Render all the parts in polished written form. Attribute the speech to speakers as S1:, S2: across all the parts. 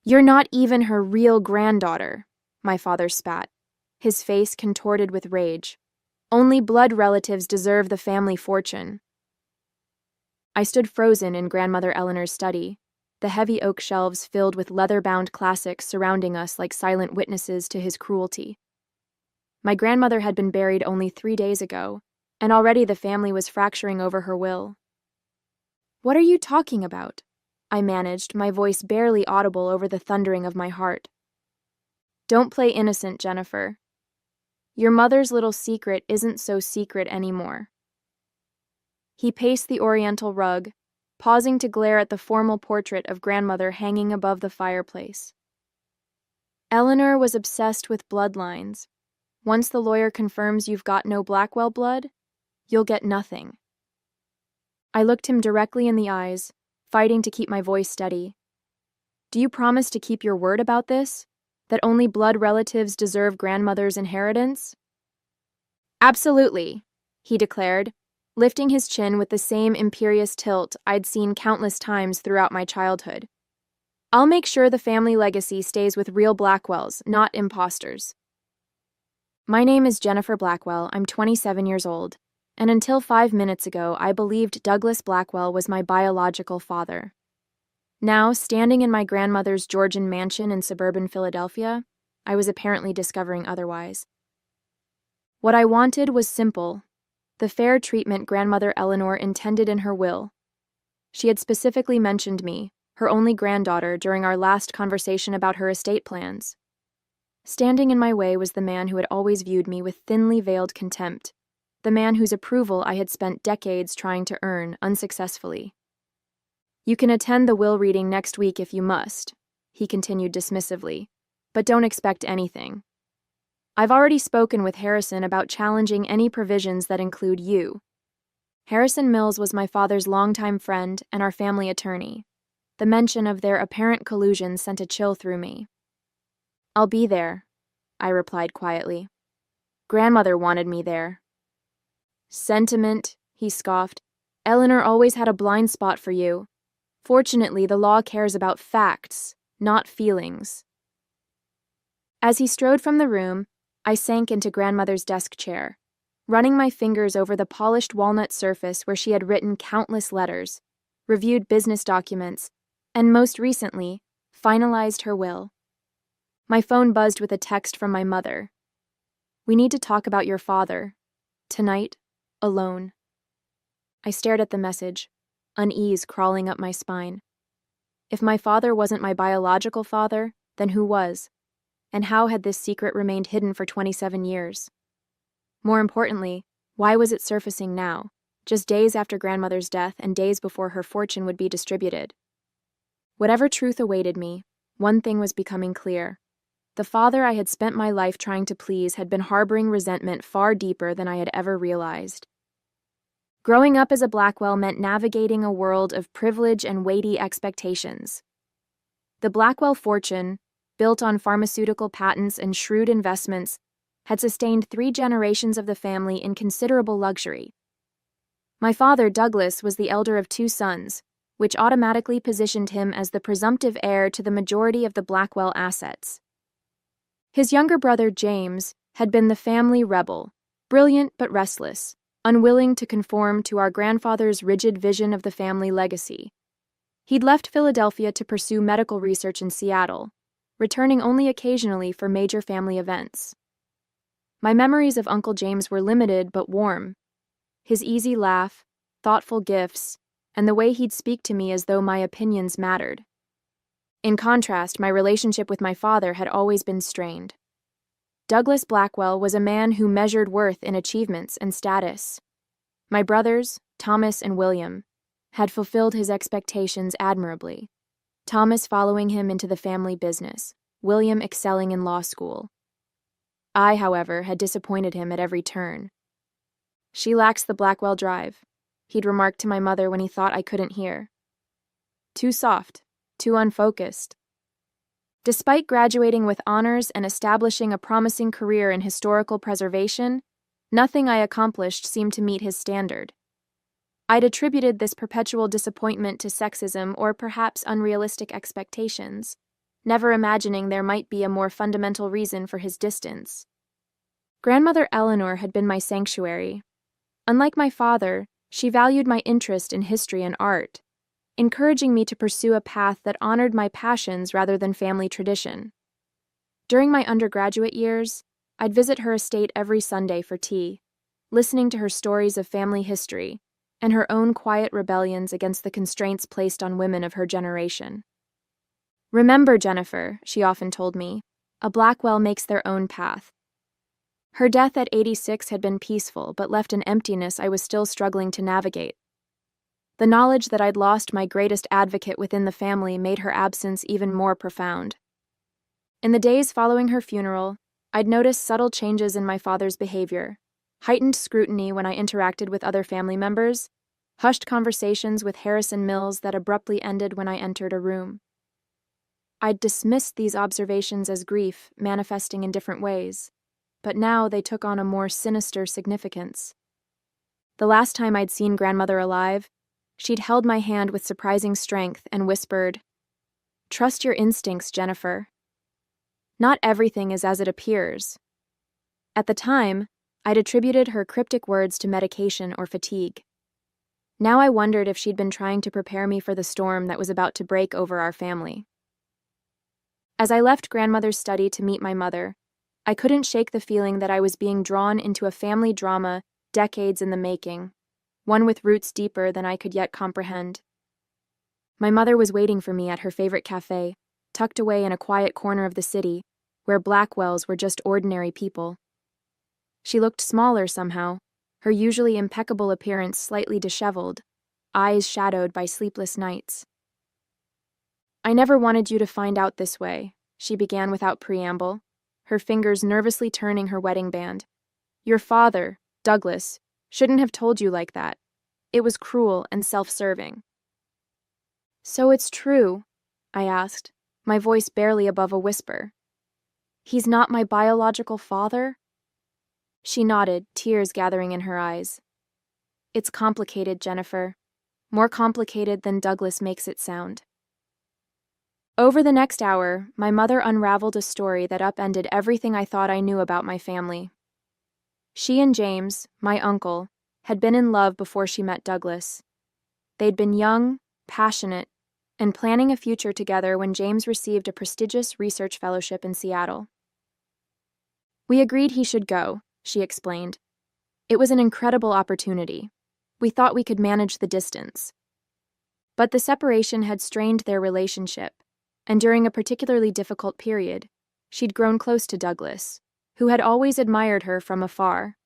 S1: You're not even her real granddaughter, my father spat, his face contorted with rage. Only blood relatives deserve the family fortune. I stood frozen in Grandmother Eleanor's study, the heavy oak shelves filled with leather-bound classics surrounding us like silent witnesses to his cruelty. My grandmother had been buried only 3 days ago, and already the family was fracturing over her will. What are you talking about? I managed, my voice barely audible over the thundering of my heart. Don't play innocent, Jennifer. Your mother's little secret isn't so secret anymore. He paced the oriental rug, pausing to glare at the formal portrait of grandmother hanging above the fireplace. Eleanor was obsessed with bloodlines. Once the lawyer confirms you've got no Blackwell blood, you'll get nothing. I looked him directly in the eyes, fighting to keep my voice steady. Do you promise to keep your word about this? That only blood relatives deserve grandmother's inheritance? Absolutely, he declared, lifting his chin with the same imperious tilt I'd seen countless times throughout my childhood. I'll make sure the family legacy stays with real Blackwells, not imposters. My name is Jennifer Blackwell. I'm 27 years old, and until 5 minutes ago, I believed Douglas Blackwell was my biological father. Now, standing in my grandmother's Georgian mansion in suburban Philadelphia, I was apparently discovering otherwise. What I wanted was simple: the fair treatment Grandmother Eleanor intended in her will. She had specifically mentioned me, her only granddaughter, during our last conversation about her estate plans. Standing in my way was the man who had always viewed me with thinly veiled contempt, the man whose approval I had spent decades trying to earn unsuccessfully. You can attend the will reading next week if you must, he continued dismissively, but don't expect anything. I've already spoken with Harrison about challenging any provisions that include you. Harrison Mills was my father's longtime friend and our family attorney. The mention of their apparent collusion sent a chill through me. I'll be there, I replied quietly. Grandmother wanted me there. Sentiment, he scoffed. Eleanor always had a blind spot for you. Fortunately, the law cares about facts, not feelings. As he strode from the room, I sank into Grandmother's desk chair, running my fingers over the polished walnut surface where she had written countless letters, reviewed business documents, and most recently, finalized her will. My phone buzzed with a text from my mother. We need to talk about your father. Tonight, alone. I stared at the message, unease crawling up my spine. If my father wasn't my biological father, then who was? And how had this secret remained hidden for 27 years? More importantly, why was it surfacing now, just days after Grandmother's death and days before her fortune would be distributed? Whatever truth awaited me, one thing was becoming clear. The father I had spent my life trying to please had been harboring resentment far deeper than I had ever realized. Growing up as a Blackwell meant navigating a world of privilege and weighty expectations. The Blackwell fortune, built on pharmaceutical patents and shrewd investments, had sustained 3 generations of the family in considerable luxury. My father, Douglas, was the elder of 2 sons, which automatically positioned him as the presumptive heir to the majority of the Blackwell assets. His younger brother, James, had been the family rebel, brilliant but restless, unwilling to conform to our grandfather's rigid vision of the family legacy. He'd left Philadelphia to pursue medical research in Seattle, returning only occasionally for major family events. My memories of Uncle James were limited but warm. His easy laugh, thoughtful gifts, and the way he'd speak to me as though my opinions mattered. In contrast, my relationship with my father had always been strained. Douglas Blackwell was a man who measured worth in achievements and status. My brothers, Thomas and William, had fulfilled his expectations admirably. Thomas following him into the family business, William excelling in law school. I, however, had disappointed him at every turn. She lacks the Blackwell drive, he'd remarked to my mother when he thought I couldn't hear. Too soft, too unfocused. Despite graduating with honors and establishing a promising career in historical preservation, nothing I accomplished seemed to meet his standard. I'd attributed this perpetual disappointment to sexism or perhaps unrealistic expectations, never imagining there might be a more fundamental reason for his distance. Grandmother Eleanor had been my sanctuary. Unlike my father, she valued my interest in history and art, encouraging me to pursue a path that honored my passions rather than family tradition. During my undergraduate years, I'd visit her estate every Sunday for tea, listening to her stories of family history and her own quiet rebellions against the constraints placed on women of her generation. "Remember, Jennifer," she often told me, "a Blackwell makes their own path." Her death at 86 had been peaceful, but left an emptiness I was still struggling to navigate. The knowledge that I'd lost my greatest advocate within the family made her absence even more profound. In the days following her funeral, I'd noticed subtle changes in my father's behavior, heightened scrutiny when I interacted with other family members, hushed conversations with Harrison Mills that abruptly ended when I entered a room. I'd dismissed these observations as grief, manifesting in different ways, but now they took on a more sinister significance. The last time I'd seen grandmother alive, she'd held my hand with surprising strength and whispered, "Trust your instincts, Jennifer. Not everything is as it appears." At the time, I'd attributed her cryptic words to medication or fatigue. Now I wondered if she'd been trying to prepare me for the storm that was about to break over our family. As I left grandmother's study to meet my mother, I couldn't shake the feeling that I was being drawn into a family drama decades in the making, one with roots deeper than I could yet comprehend. My mother was waiting for me at her favorite cafe, tucked away in a quiet corner of the city, where Blackwells were just ordinary people. She looked smaller somehow, her usually impeccable appearance slightly disheveled, eyes shadowed by sleepless nights. "I never wanted you to find out this way," she began without preamble, her fingers nervously turning her wedding band. "Your father, Douglas, shouldn't have told you like that. It was cruel and self-serving." "So it's true?" I asked, my voice barely above a whisper. "He's not my biological father?" She nodded, tears gathering in her eyes. "It's complicated, Jennifer. More complicated than Douglas makes it sound." Over the next hour, my mother unraveled a story that upended everything I thought I knew about my family. She and James, my uncle, had been in love before she met Douglas. They'd been young, passionate, and planning a future together when James received a prestigious research fellowship in Seattle. "We agreed he should go," she explained. "It was an incredible opportunity. We thought we could manage the distance." But the separation had strained their relationship, and during a particularly difficult period, she'd grown close to Douglas, who had always admired her from afar.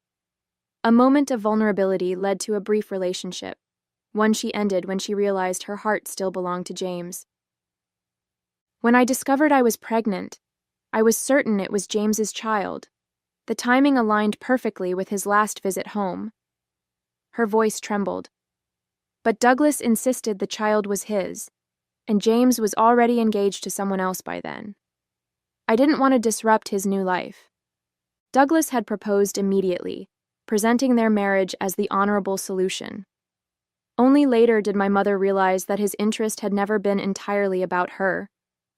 S1: A moment of vulnerability led to a brief relationship, one she ended when she realized her heart still belonged to James. When I discovered I was pregnant, I was certain it was James's child. The timing aligned perfectly with his last visit home. Her voice trembled. But Douglas insisted the child was his, and James was already engaged to someone else by then. I didn't want to disrupt his new life. Douglas had proposed immediately, presenting their marriage as the honorable solution. Only later did my mother realize that his interest had never been entirely about her.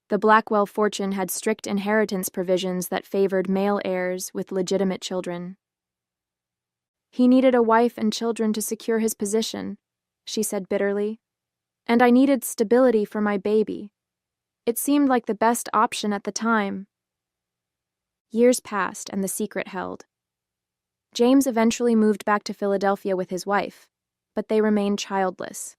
S1: The Blackwell fortune had strict inheritance provisions that favored male heirs with legitimate children. "He needed a wife and children to secure his position," she said bitterly. "And I needed stability for my baby. It seemed like the best option at the time." Years passed and the secret held. James eventually moved back to Philadelphia with his wife, but they remained childless.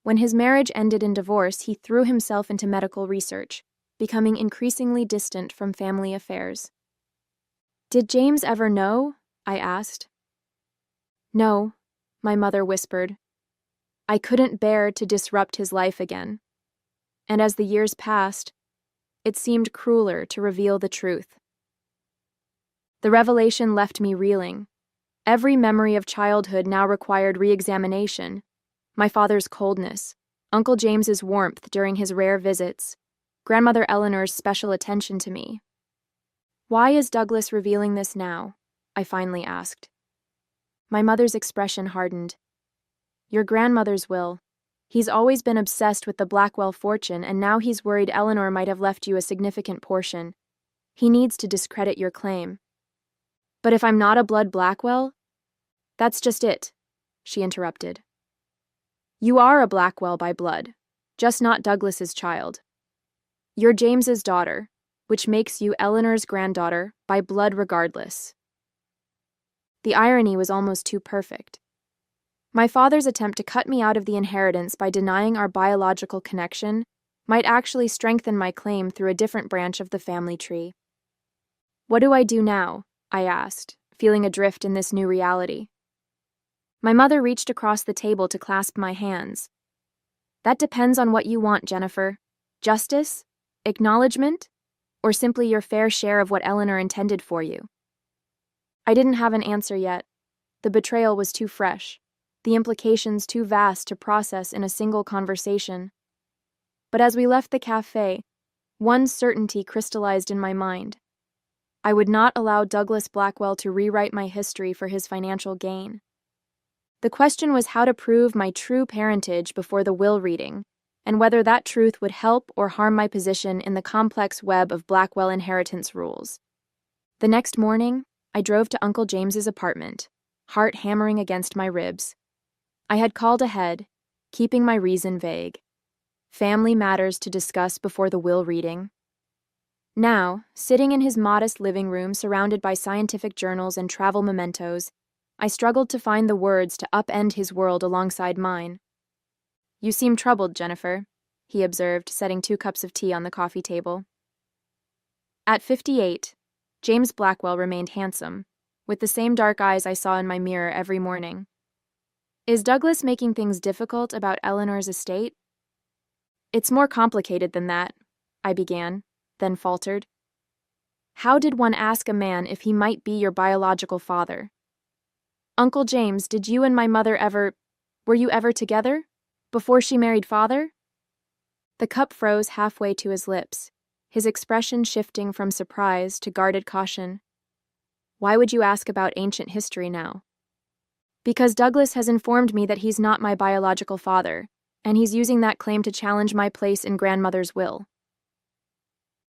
S1: When his marriage ended in divorce, he threw himself into medical research, becoming increasingly distant from family affairs. "Did James ever know?" I asked. "No," my mother whispered. "I couldn't bear to disrupt his life again. And as the years passed, it seemed crueler to reveal the truth." The revelation left me reeling. Every memory of childhood now required re-examination. My father's coldness, Uncle James's warmth during his rare visits, Grandmother Eleanor's special attention to me. "Why is Douglas revealing this now?" I finally asked. My mother's expression hardened. "Your grandmother's will. He's always been obsessed with the Blackwell fortune, and now he's worried Eleanor might have left you a significant portion. He needs to discredit your claim. But if I'm not a blood Blackwell? That's just it, she interrupted. You are a Blackwell by blood, just not Douglas's child. You're James's daughter, which makes you Eleanor's granddaughter by blood regardless. The irony was almost too perfect. My father's attempt to cut me out of the inheritance by denying our biological connection might actually strengthen my claim through a different branch of the family tree. What do I do now? I asked, feeling adrift in this new reality. My mother reached across the table to clasp my hands. That depends on what you want, Jennifer. Justice? Acknowledgement? Or simply your fair share of what Eleanor intended for you? I didn't have an answer yet. The betrayal was too fresh, the implications too vast to process in a single conversation. But as we left the cafe, one certainty crystallized in my mind. I would not allow Douglas Blackwell to rewrite my history for his financial gain. The question was how to prove my true parentage before the will reading, and whether that truth would help or harm my position in the complex web of Blackwell inheritance rules. The next morning, I drove to Uncle James's apartment, heart hammering against my ribs. I had called ahead, keeping my reason vague. Family matters to discuss before the will reading. Now, sitting in his modest living room surrounded by scientific journals and travel mementos, I struggled to find the words to upend his world alongside mine. You seem troubled, Jennifer, he observed, setting 2 cups of tea on the coffee table. At 58, James Blackwell remained handsome, with the same dark eyes I saw in my mirror every morning. Is Douglas making things difficult about Eleanor's estate? It's more complicated than that, I began, then faltered. How did one ask a man if he might be your biological father? Uncle James, did you and my mother were you ever together? Before she married father? The cup froze halfway to his lips, his expression shifting from surprise to guarded caution. Why would you ask about ancient history now? Because Douglas has informed me that he's not my biological father, and he's using that claim to challenge my place in grandmother's will.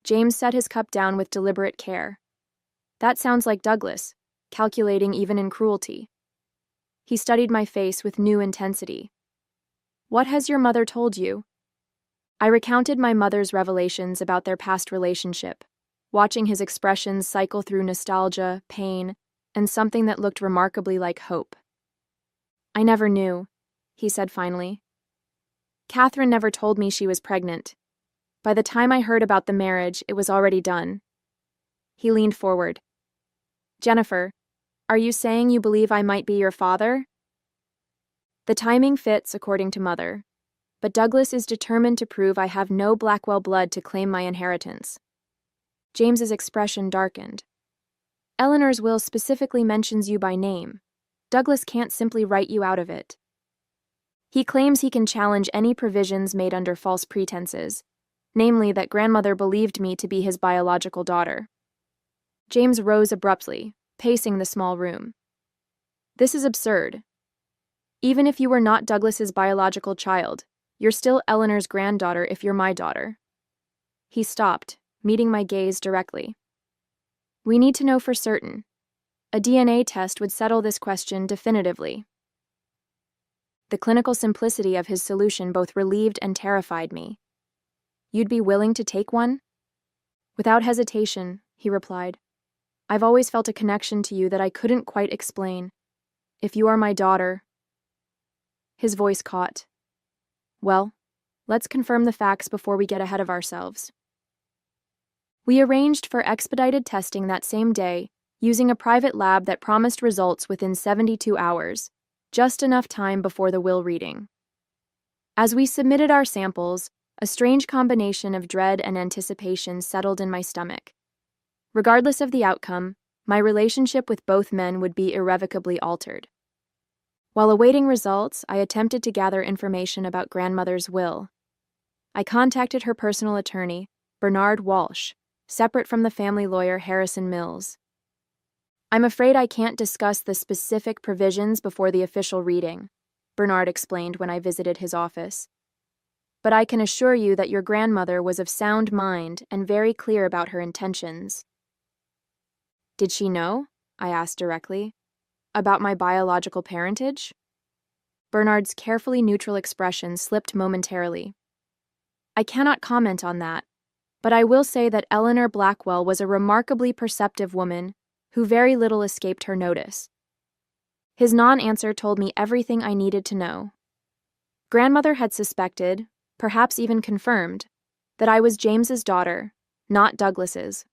S1: James set his cup down with deliberate care. That sounds like Douglas, calculating even in cruelty. He studied my face with new intensity. What has your mother told you? I recounted my mother's revelations about their past relationship, watching his expressions cycle through nostalgia, pain, and something that looked remarkably like hope. I never knew, he said finally. Catherine never told me she was pregnant. By the time I heard about the marriage, it was already done. He leaned forward. Jennifer, are you saying you believe I might be your father? The timing fits, according to Mother, but Douglas is determined to prove I have no Blackwell blood to claim my inheritance. James's expression darkened. Eleanor's will specifically mentions you by name. Douglas can't simply write you out of it. He claims he can challenge any provisions made under false pretenses, namely that grandmother believed me to be his biological daughter. James rose abruptly, pacing the small room. This is absurd. Even if you were not Douglas's biological child, you're still Eleanor's granddaughter if you're my daughter. He stopped, meeting my gaze directly. We need to know for certain. A DNA test would settle this question definitively. The clinical simplicity of his solution both relieved and terrified me. You'd be willing to take one? Without hesitation, he replied. I've always felt a connection to you that I couldn't quite explain. If you are my daughter... His voice caught. Well, let's confirm the facts before we get ahead of ourselves. We arranged for expedited testing that same day, using a private lab that promised results within 72 hours, just enough time before the will reading. As we submitted our samples, a strange combination of dread and anticipation settled in my stomach. Regardless of the outcome, my relationship with both men would be irrevocably altered. While awaiting results, I attempted to gather information about grandmother's will. I contacted her personal attorney, Bernard Walsh, separate from the family lawyer Harrison Mills. I'm afraid I can't discuss the specific provisions before the official reading, Bernard explained when I visited his office. But I can assure you that your grandmother was of sound mind and very clear about her intentions. Did she know? I asked directly. About my biological parentage? Bernard's carefully neutral expression slipped momentarily. I cannot comment on that, but I will say that Eleanor Blackwell was a remarkably perceptive woman who very little escaped her notice. His non-answer told me everything I needed to know. Grandmother had suspected, perhaps even confirmed, that I was James's daughter, not Douglas's.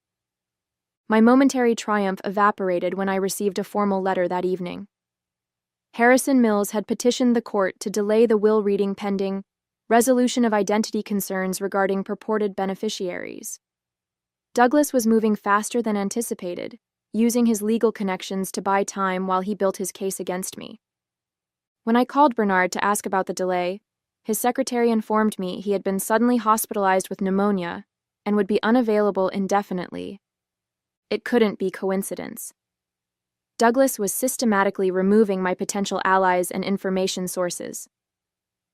S1: My momentary triumph evaporated when I received a formal letter that evening. Harrison Mills had petitioned the court to delay the will reading pending resolution of identity concerns regarding purported beneficiaries. Douglas was moving faster than anticipated, using his legal connections to buy time while he built his case against me. When I called Bernard to ask about the delay, his secretary informed me he had been suddenly hospitalized with pneumonia and would be unavailable indefinitely. It couldn't be coincidence. Douglas was systematically removing my potential allies and information sources.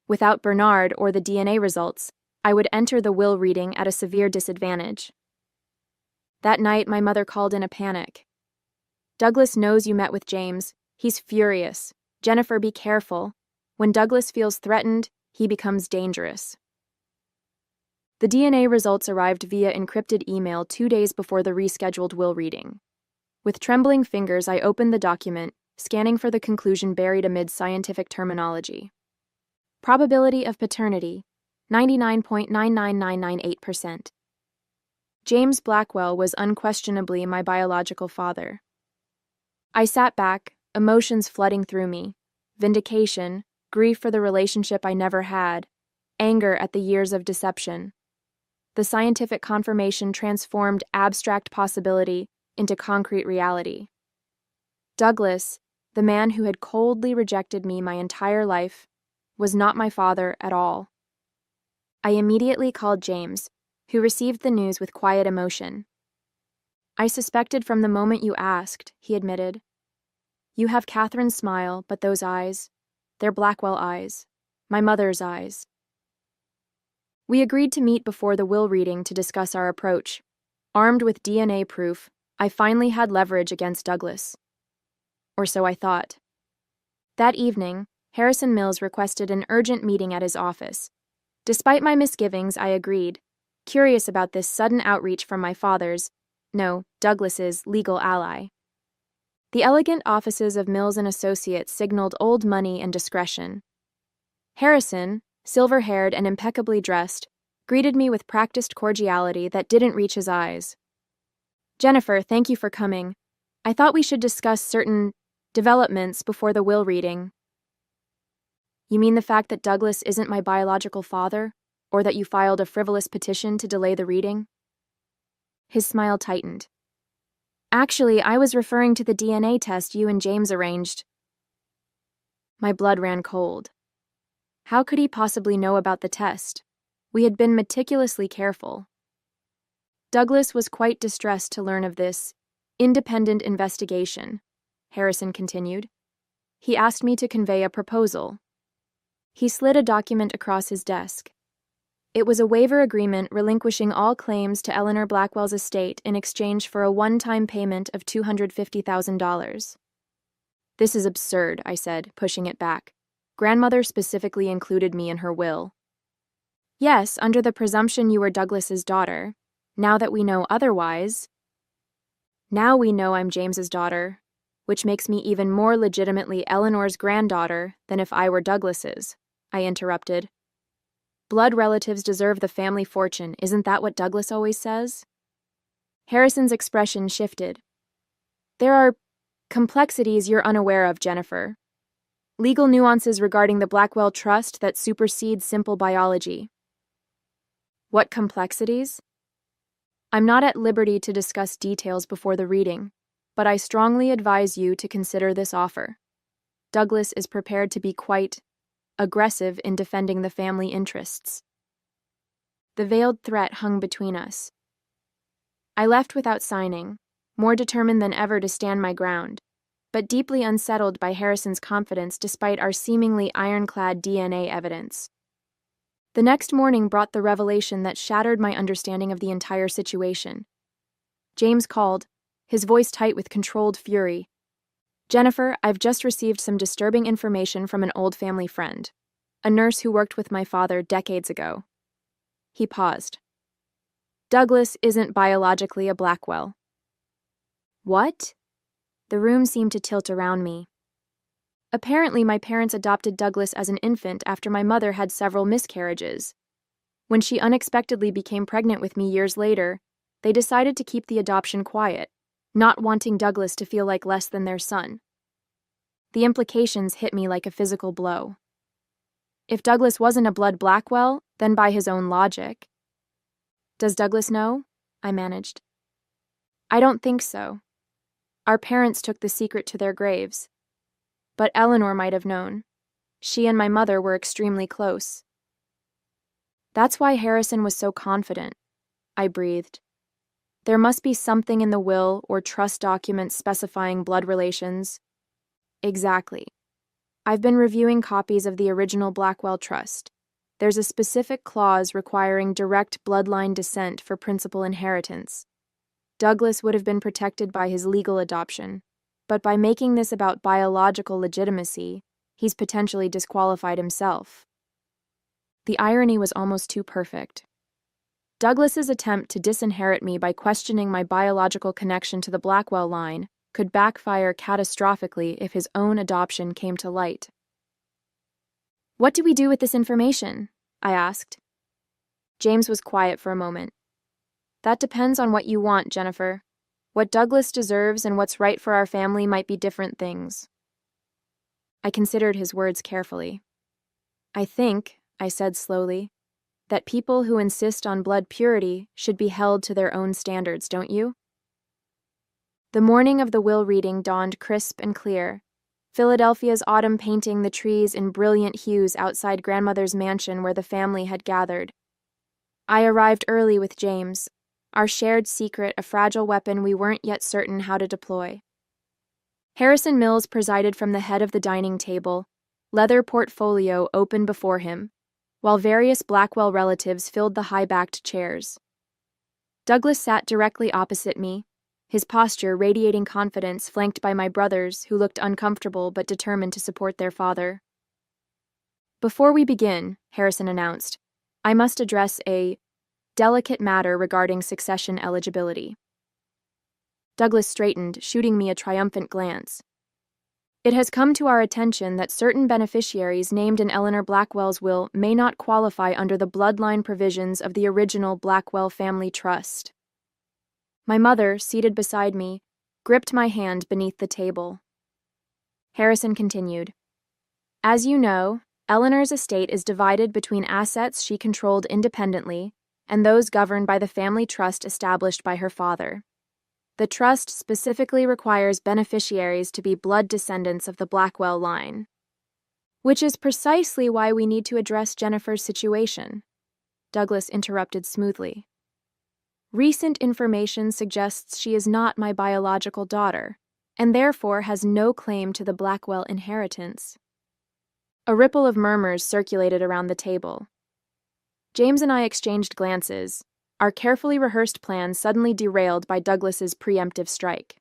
S1: Without Bernard or the DNA results, I would enter the will reading at a severe disadvantage. That night, my mother called in a panic. Douglas knows you met with James. He's furious. Jennifer, be careful. When Douglas feels threatened, he becomes dangerous. The DNA results arrived via encrypted email 2 days before the rescheduled will reading. With trembling fingers, I opened the document, scanning for the conclusion buried amid scientific terminology. Probability of paternity, 99.99998%. James Blackwell was unquestionably my biological father. I sat back, emotions flooding through me. Vindication, grief for the relationship I never had, anger at the years of deception. The scientific confirmation transformed abstract possibility into concrete reality. Douglas, the man who had coldly rejected me my entire life, was not my father at all. I immediately called James, who received the news with quiet emotion. I suspected from the moment you asked, he admitted. You have Catherine's smile, but those eyes, they're Blackwell eyes, my mother's eyes. We agreed to meet before the will reading to discuss our approach. Armed with DNA proof, I finally had leverage against Douglas. Or so I thought. That evening, Harrison Mills requested an urgent meeting at his office. Despite my misgivings, I agreed, curious about this sudden outreach from my father's, no, Douglas's, legal ally. The elegant offices of Mills and Associates signaled old money and discretion. Harrison, silver-haired and impeccably dressed, greeted me with practiced cordiality that didn't reach his eyes. Jennifer, thank you for coming. I thought we should discuss certain developments before the will reading. You mean the fact that Douglas isn't my biological father, or that you filed a frivolous petition to delay the reading? His smile tightened. Actually, I was referring to the DNA test you and James arranged. My blood ran cold. How could he possibly know about the test? We had been meticulously careful. Douglas was quite distressed to learn of this independent investigation, Harrison continued. He asked me to convey a proposal. He slid a document across his desk. It was a waiver agreement relinquishing all claims to Eleanor Blackwell's estate in exchange for a one-time payment of $250,000. This is absurd, I said, pushing it back. Grandmother specifically included me in her will. Yes, under the presumption you were Douglas's daughter. Now that we know otherwise... Now we know I'm James's daughter, which makes me even more legitimately Eleanor's granddaughter than if I were Douglas's, I interrupted. Blood relatives deserve the family fortune, isn't that what Douglas always says? Harrison's expression shifted. There are complexities you're unaware of, Jennifer. Legal nuances regarding the Blackwell Trust that supersede simple biology. What complexities? I'm not at liberty to discuss details before the reading, but I strongly advise you to consider this offer. Douglas is prepared to be quite aggressive in defending the family interests. The veiled threat hung between us. I left without signing, more determined than ever to stand my ground. but deeply unsettled by Harrison's confidence despite our seemingly ironclad DNA evidence. The next morning brought the revelation that shattered my understanding of the entire situation. James called, his voice tight with controlled fury. "Jennifer, I've just received some disturbing information from an old family friend, a nurse who worked with my father decades ago." He paused. "Douglas isn't biologically a Blackwell." What? The room seemed to tilt around me. Apparently, my parents adopted Douglas as an infant after my mother had several miscarriages. When she unexpectedly became pregnant with me years later, they decided to keep the adoption quiet, not wanting Douglas to feel like less than their son. The implications hit me like a physical blow. If Douglas wasn't a blood Blackwell, then by his own logic. "Does Douglas know?" I managed. "I don't think so. Our parents took the secret to their graves. But Eleanor might have known. She and my mother were extremely close." "That's why Harrison was so confident," I breathed. "There must be something in the will or trust documents specifying blood relations." "Exactly. I've been reviewing copies of the original Blackwell Trust. There's a specific clause requiring direct bloodline descent for principal inheritance. Douglas would have been protected by his legal adoption, but by making this about biological legitimacy, he's potentially disqualified himself." The irony was almost too perfect. Douglas's attempt to disinherit me by questioning my biological connection to the Blackwell line could backfire catastrophically if his own adoption came to light. "What do we do with this information?" I asked. James was quiet for a moment. "That depends on what you want, Jennifer. What Douglas deserves and what's right for our family might be different things." I considered his words carefully. "I think," I said slowly, "that people who insist on blood purity should be held to their own standards, don't you?" The morning of the will reading dawned crisp and clear, Philadelphia's autumn painting the trees in brilliant hues outside grandmother's mansion where the family had gathered. I arrived early with James, our shared secret a fragile weapon we weren't yet certain how to deploy. Harrison Mills presided from the head of the dining table, leather portfolio open before him, while various Blackwell relatives filled the high-backed chairs. Douglas sat directly opposite me, his posture radiating confidence, flanked by my brothers who looked uncomfortable but determined to support their father. "Before we begin," Harrison announced, "I must address a delicate matter regarding succession eligibility." Douglas straightened, shooting me a triumphant glance. "It has come to our attention that certain beneficiaries named in Eleanor Blackwell's will may not qualify under the bloodline provisions of the original Blackwell Family Trust." My mother, seated beside me, gripped my hand beneath the table. Harrison continued, "As you know, Eleanor's estate is divided between assets she controlled independently and those governed by the family trust established by her father. The trust specifically requires beneficiaries to be blood descendants of the Blackwell line. Which is precisely why we need to address Jennifer's situation," Douglas interrupted smoothly. "Recent information suggests she is not my biological daughter, and therefore has no claim to the Blackwell inheritance." A ripple of murmurs circulated around the table. James and I exchanged glances, our carefully rehearsed plan suddenly derailed by Douglas's preemptive strike.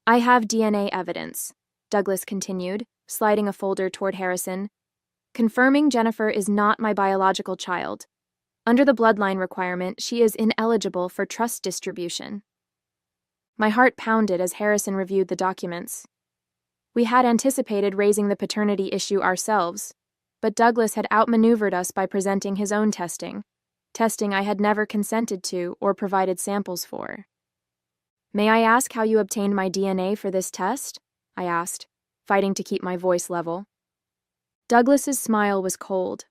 S1: "I have DNA evidence," Douglas continued, sliding a folder toward Harrison, "confirming Jennifer is not my biological child. Under the bloodline requirement, she is ineligible for trust distribution." My heart pounded as Harrison reviewed the documents. We had anticipated raising the paternity issue ourselves, but Douglas had outmaneuvered us by presenting his own testing I had never consented to or provided samples for. "May I ask how you obtained my DNA for this test?" I asked, fighting to keep my voice level. Douglas's smile was cold.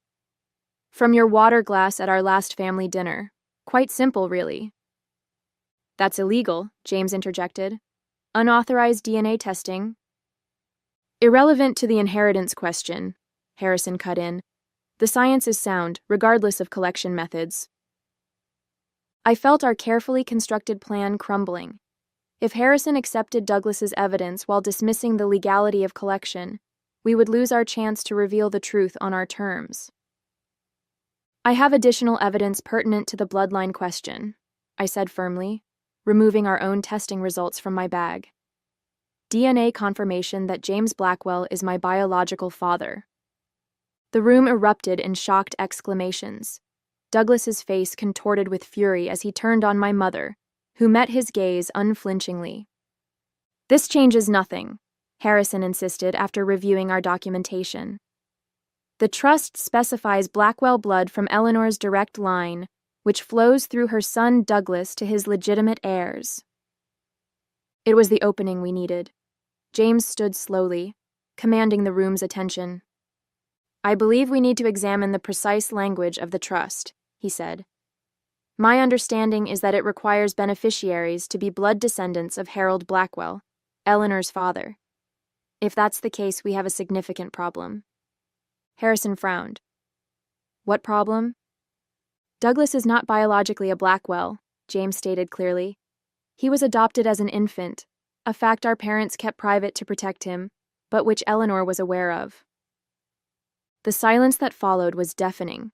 S1: "From your water glass at our last family dinner. Quite simple, really." "That's illegal," James interjected. "Unauthorized DNA testing." "Irrelevant to the inheritance question," Harrison cut in. "The science is sound, regardless of collection methods." I felt our carefully constructed plan crumbling. If Harrison accepted Douglas's evidence while dismissing the legality of collection, we would lose our chance to reveal the truth on our terms. I have additional evidence pertinent to the bloodline question, I said firmly, removing our own testing results from my bag. DNA confirmation that James Blackwell is my biological father. The room erupted in shocked exclamations. Douglas's face contorted with fury as he turned on my mother, who met his gaze unflinchingly. "This changes nothing," Harrison insisted after reviewing our documentation. "The trust specifies Blackwell blood from Eleanor's direct line, which flows through her son Douglas to his legitimate heirs." It was the opening we needed. James stood slowly, commanding the room's attention. "I believe we need to examine the precise language of the trust," he said. "My understanding is that it requires beneficiaries to be blood descendants of Harold Blackwell, Eleanor's father. If that's the case, we have a significant problem." Harrison frowned. "What problem?" "Douglas is not biologically a Blackwell," James stated clearly. "He was adopted as an infant, a fact our parents kept private to protect him, but which Eleanor was aware of." The silence that followed was deafening.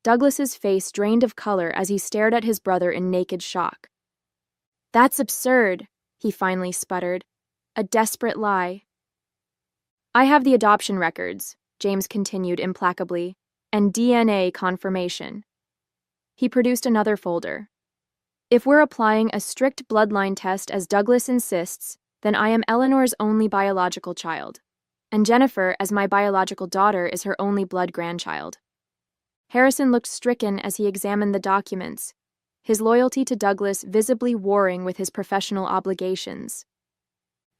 S1: Douglas's face drained of color as he stared at his brother in naked shock. "That's absurd," he finally sputtered. "A desperate lie." "I have the adoption records," James continued implacably, "and DNA confirmation." He produced another folder. "If we're applying a strict bloodline test as Douglas insists, then I am Eleanor's only biological child, and Jennifer, as my biological daughter, is her only blood grandchild." Harrison looked stricken as he examined the documents, his loyalty to Douglas visibly warring with his professional obligations.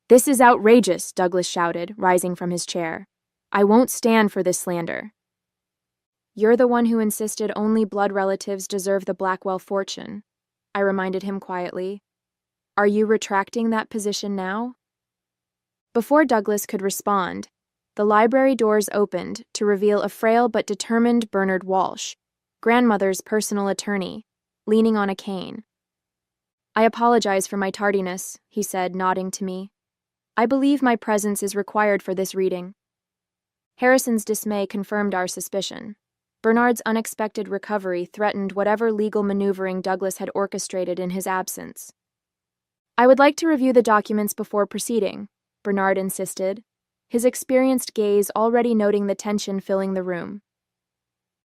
S1: "This is outrageous," Douglas shouted, rising from his chair. "I won't stand for this slander." "You're the one who insisted only blood relatives deserve the Blackwell fortune," I reminded him quietly. "Are you retracting that position now?" Before Douglas could respond, the library doors opened to reveal a frail but determined Bernard Walsh, grandmother's personal attorney, leaning on a cane. "I apologize for my tardiness," he said, nodding to me. "I believe my presence is required for this reading." Harrison's dismay confirmed our suspicion. Bernard's unexpected recovery threatened whatever legal maneuvering Douglas had orchestrated in his absence. "I would like to review the documents before proceeding," Bernard insisted, his experienced gaze already noting the tension filling the room.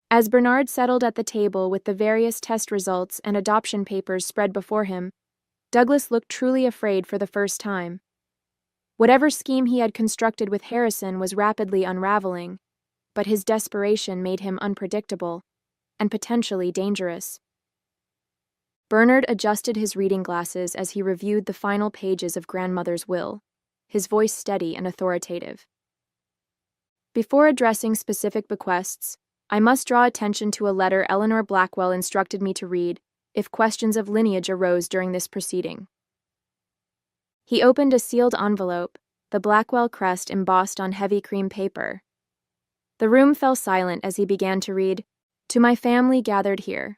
S1: As Bernard settled at the table with the various test results and adoption papers spread before him, Douglas looked truly afraid for the first time. Whatever scheme he had constructed with Harrison was rapidly unraveling, but his desperation made him unpredictable and potentially dangerous. Bernard adjusted his reading glasses as he reviewed the final pages of grandmother's will, his voice steady and authoritative. "Before addressing specific bequests, I must draw attention to a letter Eleanor Blackwell instructed me to read if questions of lineage arose during this proceeding." He opened a sealed envelope, the Blackwell crest embossed on heavy cream paper. The room fell silent as he began to read, "To my family gathered here.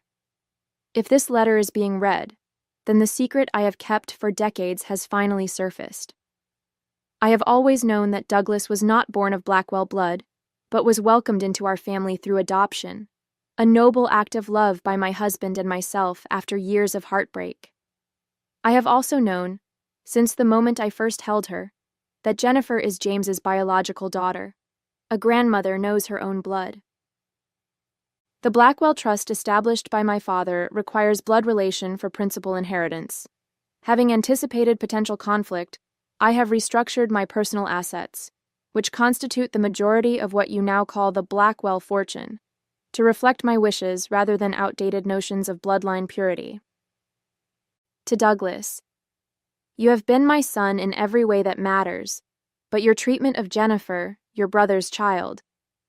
S1: If this letter is being read, then the secret I have kept for decades has finally surfaced. I have always known that Douglas was not born of Blackwell blood, but was welcomed into our family through adoption, a noble act of love by my husband and myself after years of heartbreak. I have also known, since the moment I first held her, that Jennifer is James's biological daughter. A grandmother knows her own blood. The Blackwell Trust established by my father requires blood relation for principal inheritance. Having anticipated potential conflict, I have restructured my personal assets, which constitute the majority of what you now call the Blackwell fortune, to reflect my wishes rather than outdated notions of bloodline purity. To Douglas, you have been my son in every way that matters, but your treatment of Jennifer, your brother's child,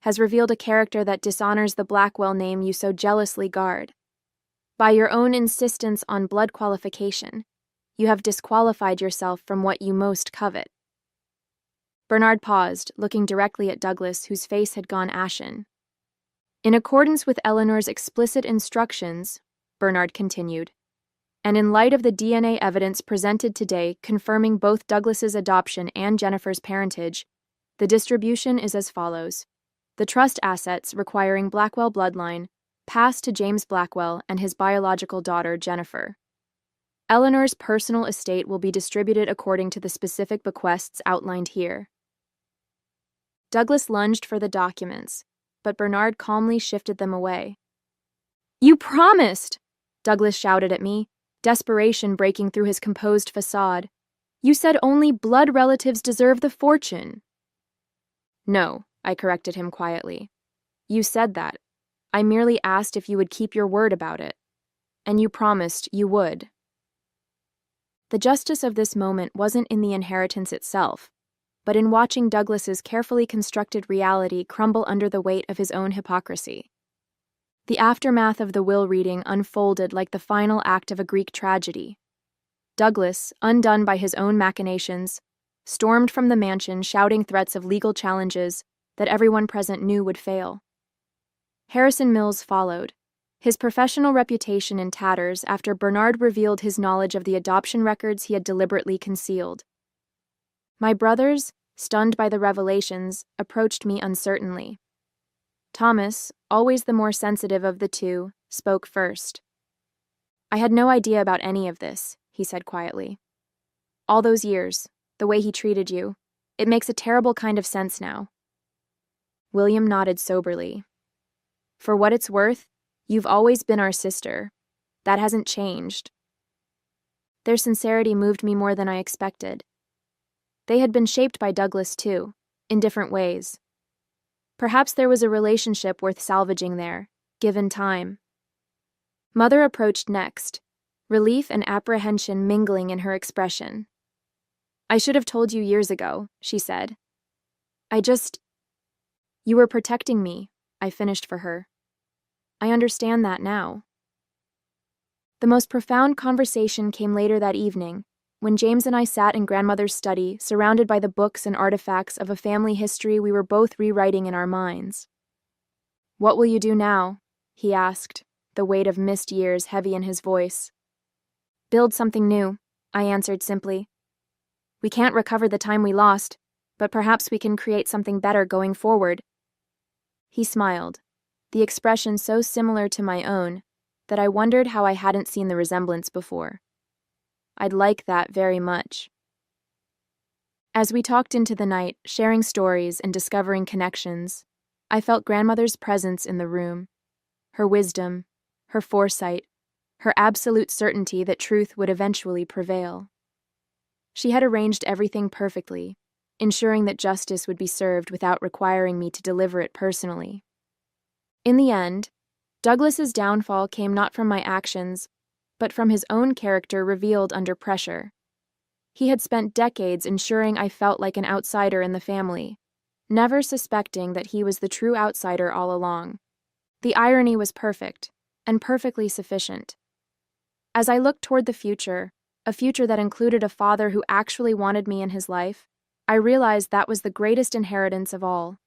S1: has revealed a character that dishonors the Blackwell name you so jealously guard. By your own insistence on blood qualification, you have disqualified yourself from what you most covet. Bernard paused, looking directly at Douglas, whose face had gone ashen. In accordance with Eleanor's explicit instructions, Bernard continued, and in light of the DNA evidence presented today confirming both Douglas's adoption and Jennifer's parentage, the distribution is as follows. The trust assets requiring Blackwell bloodline pass to James Blackwell and his biological daughter, Jennifer. Eleanor's personal estate will be distributed according to the specific bequests outlined here. Douglas lunged for the documents, but Bernard calmly shifted them away. "You promised!" Douglas shouted at me, desperation breaking through his composed facade. "You said only blood relatives deserve the fortune." "No," I corrected him quietly. "You said that. I merely asked if you would keep your word about it. And you promised you would." The justice of this moment wasn't in the inheritance itself, but in watching Douglas's carefully constructed reality crumble under the weight of his own hypocrisy. The aftermath of the will reading unfolded like the final act of a Greek tragedy. Douglas, undone by his own machinations, stormed from the mansion shouting threats of legal challenges that everyone present knew would fail. Harrison Mills followed, his professional reputation in tatters after Bernard revealed his knowledge of the adoption records he had deliberately concealed. My brothers, stunned by the revelations, approached me uncertainly. Thomas, always the more sensitive of the two, spoke first. "I had no idea about any of this," he said quietly. "All those years, the way he treated you, it makes a terrible kind of sense now." William nodded soberly. "For what it's worth, you've always been our sister. That hasn't changed." Their sincerity moved me more than I expected. They had been shaped by Douglas too, in different ways. Perhaps there was a relationship worth salvaging there, given time. Mother approached next, relief and apprehension mingling in her expression. "I should have told you years ago," she said. You were protecting me," I finished for her. "I understand that now." The most profound conversation came later that evening, when James and I sat in grandmother's study, surrounded by the books and artifacts of a family history we were both rewriting in our minds. "What will you do now?" he asked, the weight of missed years heavy in his voice. "Build something new," I answered simply. "We can't recover the time we lost, but perhaps we can create something better going forward." He smiled, the expression so similar to my own that I wondered how I hadn't seen the resemblance before. I'd like that very much. As we talked into the night, sharing stories and discovering connections, I felt grandmother's presence in the room, her wisdom, her foresight, her absolute certainty that truth would eventually prevail. She had arranged everything perfectly, ensuring that justice would be served without requiring me to deliver it personally. In the end, Douglas's downfall came not from my actions, but from his own character revealed under pressure. He had spent decades ensuring I felt like an outsider in the family, never suspecting that he was the true outsider all along. The irony was perfect, and perfectly sufficient. As I looked toward the future, a future that included a father who actually wanted me in his life, I realized that was the greatest inheritance of all.